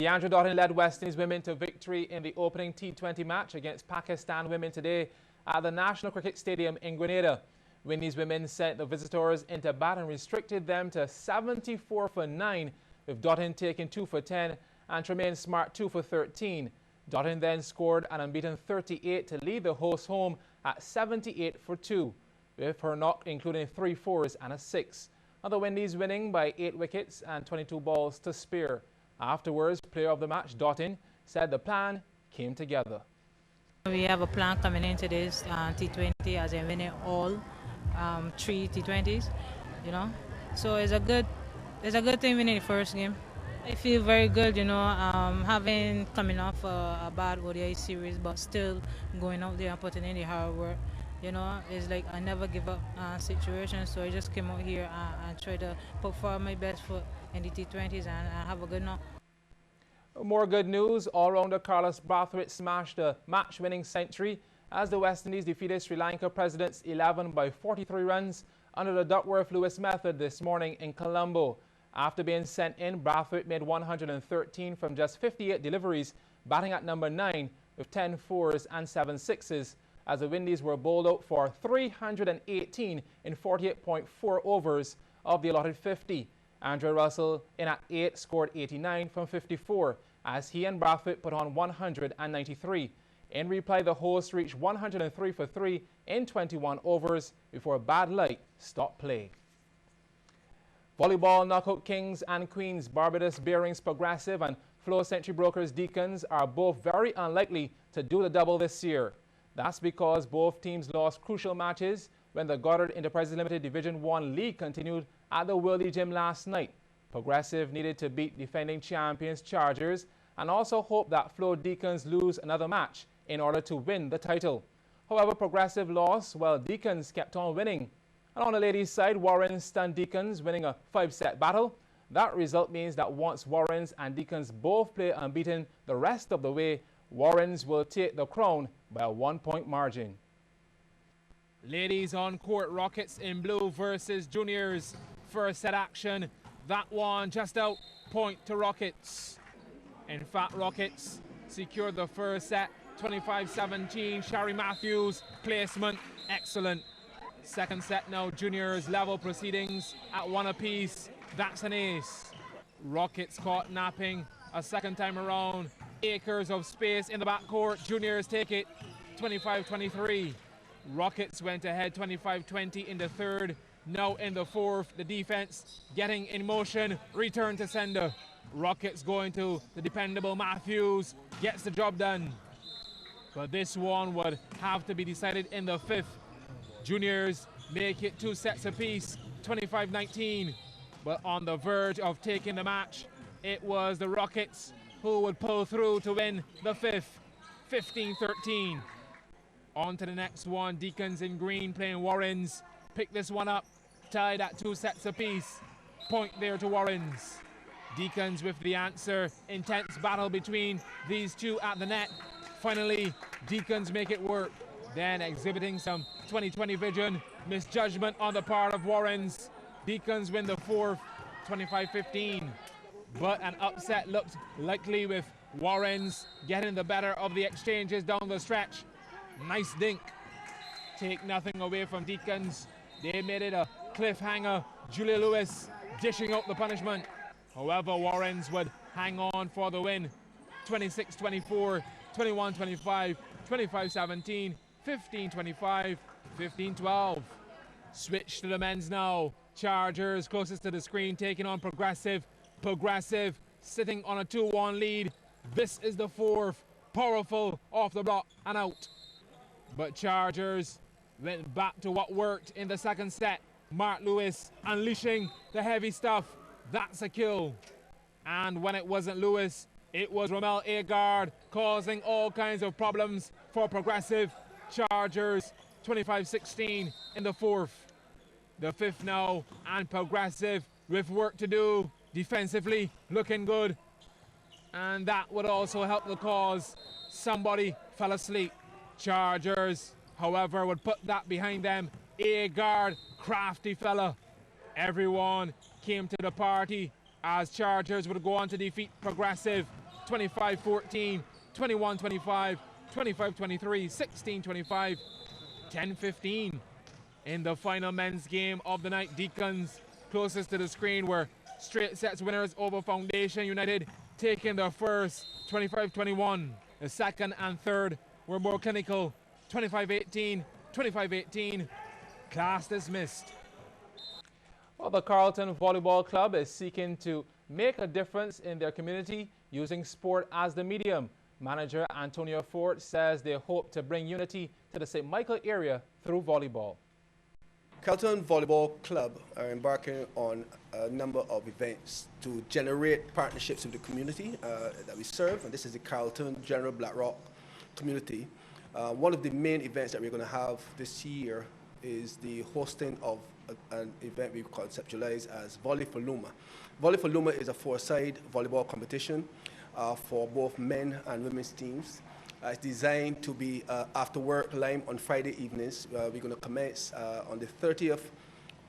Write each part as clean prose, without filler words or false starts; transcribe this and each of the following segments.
The Andrew Dottin led West Indies women to victory in the opening T20 match against Pakistan women today at the National Cricket Stadium in Grenada. Windies women sent the visitors into bat and restricted them to 74 for 9, with Dottin taking 2 for 10 and Tremaine Smart 2 for 13. Dottin then scored an unbeaten 38 to lead the hosts home at 78 for 2, with her knock including 3 fours and a 6. The Windies winning by 8 wickets and 22 balls to spare. Afterwards, player of the match, Dottin, said the plan came together. We have a plan coming into this T20 as in winning all 3 T20s, you know. So it's a good thing winning the first game. I feel very good, you know, having coming off a bad ODI series, but still going out there and putting in the hard work. You know, it's like a never give up situation. So I just came out here and tried to put forward my best foot in the T20s and have a good knock. More good news. All-rounder Carlos Brathwaite smashed a match-winning century as the West Indies defeated Sri Lanka Presidents 11 by 43 runs under the Duckworth-Lewis method this morning in Colombo. After being sent in, Brathwaite made 113 from just 58 deliveries, batting at number 9 with 10 fours and 7 sixes, as the Windies were bowled out for 318 in 48.4 overs of the allotted 50. Andre Russell, in at 8, scored 89 from 54, as he and Brathwaite put on 193. In reply, the hosts reached 103 for 3 in 21 overs before bad light stopped play. Volleyball knockout kings and queens Barbados Bearings Progressive and Flow Century Brokers Deacons are both very unlikely to do the double this year. That's because both teams lost crucial matches when the Goddard Enterprises Limited Division 1 League continued at the Worley Gym last night. Progressive needed to beat defending champions Chargers and also hope that Flow Deacons lose another match in order to win the title. However, Progressive lost while Deacons kept on winning. And on the ladies' side, Warrens stunned Deacons, winning a 5-set battle. That result means that once Warrens and Deacons both play unbeaten the rest of the way, Warrens will take the crown by a 1-point margin. Ladies on court, Rockets in blue versus Juniors. First set action. That one just out, point to Rockets. In fact, Rockets secured the first set, 25-17. Shari Matthews, placement, excellent. Second set now, Juniors level proceedings at 1 apiece. That's an ace. Rockets caught napping a second time around. Acres of space in the backcourt. Juniors take it, 25-23. Rockets went ahead 25-20 in the third. Now in the fourth, the defense getting in motion. Return to sender. Rockets going to the dependable Matthews. Gets the job done. But this one would have to be decided in the fifth. Juniors make it 2 sets apiece, 25-19. But on the verge of taking the match, it was the Rockets who would pull through to win the fifth, 15-13. On to the next one. Deacons in green playing Warrens. Pick this one up, tied at 2 sets apiece. Point there to Warrens. Deacons with the answer. Intense battle between these two at the net. Finally, Deacons make it work. Then exhibiting some 20-20 vision. Misjudgment on the part of Warrens. Deacons win the fourth, 25-15. But an upset looked likely with Warrens getting the better of the exchanges down the stretch. Nice dink. Take nothing away from Deacons. They made it a cliffhanger. Julia Lewis dishing out the punishment. However, Warrens would hang on for the win. 26-24, 21-25, 25-17, 15-25, 15-12. Switch to the men's now. Chargers closest to the screen taking on Progressive. Progressive sitting on a 2-1 lead. This is the fourth. Powerful off the block and out. But Chargers went back to what worked in the second set. Mark Lewis unleashing the heavy stuff. That's a kill. And when it wasn't Lewis, it was Romel Agard causing all kinds of problems for Progressive. Chargers 25-16 in the fourth. The fifth now, and Progressive with work to do defensively, looking good. And that would also help the cause. Somebody fell asleep. Chargers, however, would put that behind them. Agard, crafty fella. Everyone came to the party as Chargers would go on to defeat Progressive 25-14, 21-25, 25-23, 16-25, 10-15. In the final men's game of the night, Deacons closest to the screen were straight sets winners over Foundation United, taking the first 25-21. The second and third were more clinical, 25-18, 25-18. Class dismissed. Well, the Carlton Volleyball Club is seeking to make a difference in their community using sport as the medium. Manager Antonio Ford says they hope to bring unity to the St. Michael area through volleyball. Carlton Volleyball Club are embarking on a number of events to generate partnerships with the community that we serve, and this is the Carlton General Blackrock community. One of the main events that we're going to have this year is the hosting of an event we conceptualize as Volley for Luma. Volley for Luma is a four-side volleyball competition for both men and women's teams. It's designed to be after work line on Friday evenings. We're going to commence on the 30th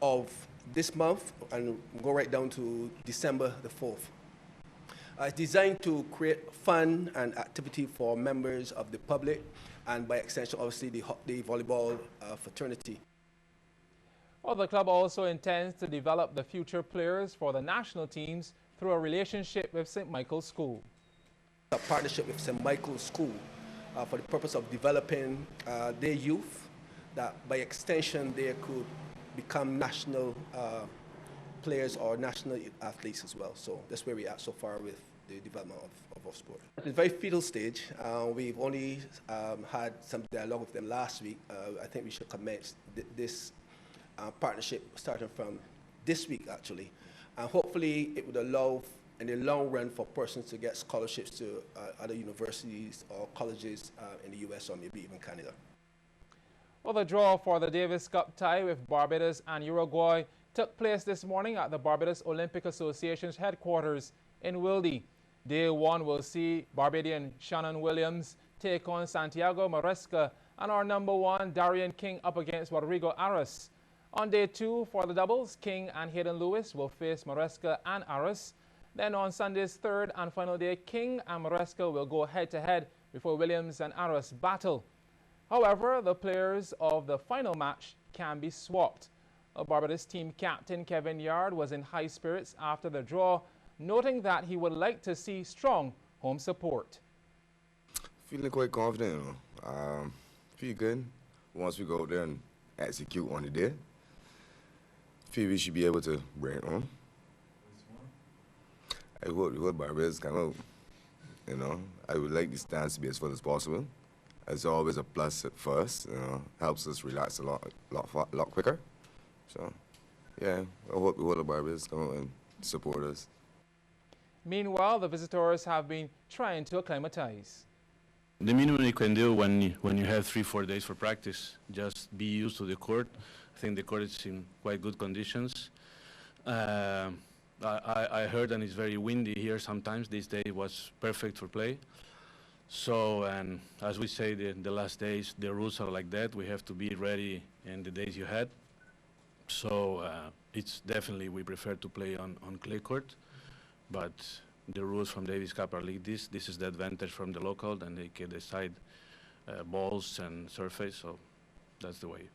of this month and go right down to December the 4th. It's designed to create fun and activity for members of the public and by extension, obviously, the volleyball fraternity. Well, the club also intends to develop the future players for the national teams through a relationship with St. Michael's School. A partnership with St. Michael's School for the purpose of developing their youth, that by extension they could become national players or national athletes as well. So that's where we are so far with the development of our sport. It's a very fetal stage. We've only had some dialogue with them last week. I think we should commence this partnership starting from this week, actually. And hopefully it would allow in the long run for persons to get scholarships to other universities or colleges in the US or maybe even Canada. Well, the draw for the Davis Cup tie with Barbados and Uruguay took place this morning at the Barbados Olympic Association's headquarters in Wilde. Day one will see Barbadian Shannon Williams take on Santiago Maresca and our number one Darian King up against Rodrigo Aras. On day two for the doubles, King and Hayden Lewis will face Maresca and Aras. Then on Sunday's third and final day, King and Maresca will go head-to-head before Williams and Aras battle. However, the players of the final match can be swapped. Barbados team captain Kevin Yard was in high spirits after the draw, noting that he would like to see strong home support. Feeling quite confident, you know. Feel good once we go out there and execute on the day. Feel we should be able to bring it home. I hope the whole Barbados come out. You know, I would like the stands to be as full as possible. It's always a plus for us. You know, helps us relax a lot quicker. So, yeah, I hope the whole Barbados come out and support us. Meanwhile, the visitors have been trying to acclimatize. The minimum you can do when you have 3-4 days for practice, just be used to the court. I think the court is in quite good conditions. I heard and it's very windy here sometimes. This day was perfect for play. So, and as we say, the last days, the rules are like that. We have to be ready in the days you had. So it's definitely, we prefer to play on clay court, but the rules from Davis Cup are like this. This is the advantage from the local, and they can decide balls and surface, so that's the way.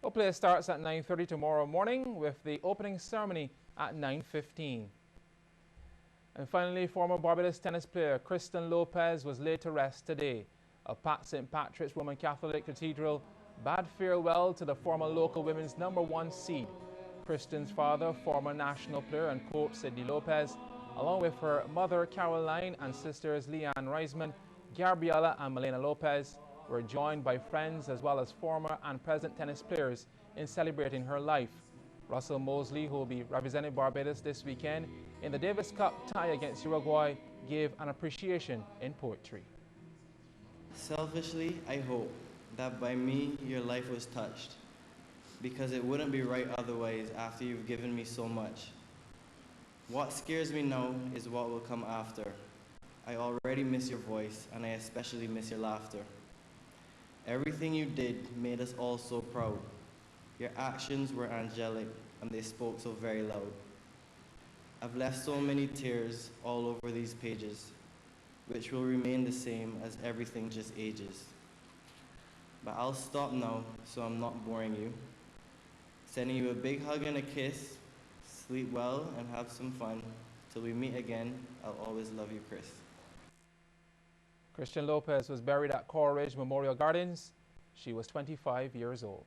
Well, play starts at 9:30 tomorrow morning with the opening ceremony at 9:15. And finally, former Barbados tennis player Kristen Lopez was laid to rest today. A St. Patrick's Roman Catholic Cathedral bade farewell to the former local women's #1 seed. Kristen's father, former national player and coach Sidney Lopez, along with her mother Caroline and sisters Leanne Reisman, Gabriela and Melena Lopez, were joined by friends as well as former and present tennis players in celebrating her life. Russell Mosley, who will be representing Barbados this weekend in the Davis Cup tie against Uruguay, gave an appreciation in poetry. Selfishly, I hope that by me your life was touched, because it wouldn't be right otherwise after you've given me so much. What scares me now is what will come after. I already miss your voice, and I especially miss your laughter. Everything you did made us all so proud. Your actions were angelic, and they spoke so very loud. I've left so many tears all over these pages. which will remain the same as everything just ages. But I'll stop now so I'm not boring you. Sending you a big hug and a kiss. Sleep well and have some fun. Till we meet again, I'll always love you, Chris. Christian Lopez was buried at Coral Ridge Memorial Gardens. She was 25 years old.